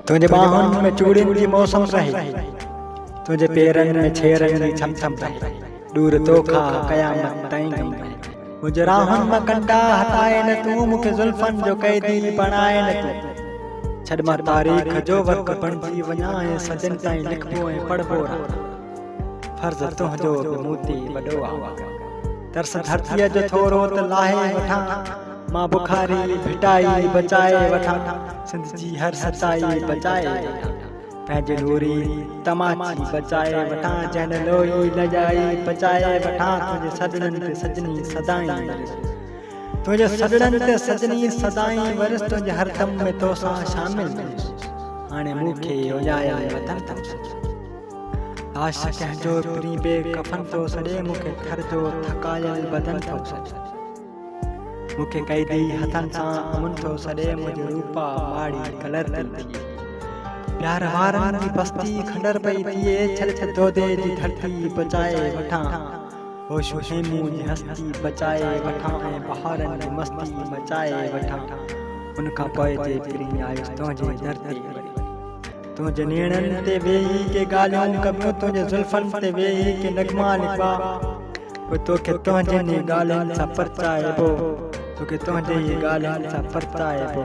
तुझे बाहुन में चूड़िन जी मौसम रहे, तुझे पेरन में छेरन जी छम छम रहे, दूर तोखा कयामत ताईं गम रहे। मुझे राहुन में कंडा हटाए न तू, मुखे जुल्फन जो कैदी बनाए न तू। छड़ मां तारीख जो वर्क बणजी वञाए, सजन ताईं लिखबो ऐं पढ़बो रहां। फर्ज़ तुंहिंजो बि मूं ते वॾो आहे, तरस धरतीअ जो थोरो त लाहे वठां। मां बुखारी भिटाई बचाए वठां, सिंध जी हर सताई बचाए वठां। पंहिंजे नूरी तमाची बचाए वठां, जन लोई लजाई बचाए वठां। तुंहिंजे सजणनि ते सजनी सदाईं वरस, तुंहिंजे सजणनि ते सजनी सदाईं वरस। तुंहिंजे हर दम में तोसां शामिल वरस, हाणे मूंखे उजाया वतन तम सच। आश कंहिंजो प्री बे कफन तो सॾे, मूंखे थर जो थकायल बदन थो सच। मूंखे कैदी हथन सां अमन थो सॾे, मुंहिंजो रूपा माड़ी कलर थी। प्यार वारनि जी बस्ती खंडर पई थिए, छल छल दोदे जी धरती बचाए वठां। होश हेमू जी हस्ती बचाए वठां, ऐं बहारनि जी मस्ती मचाए वठां। उनखां पोइ जे प्री आयुसि तुंहिंजे दर ते वरी, तुंहिंजे नेणनि ते वेही के ॻाल्हियूं कबियूं, तुंहिंजे जुल्फनि ते वेही के नगमा लिखवा। पोइ तोखे तुंहिंजे ॻाल्हियुनि सां परचाइबो, तोखे तुंहिंजे ॻाल्हियुनि सां परचाइबो।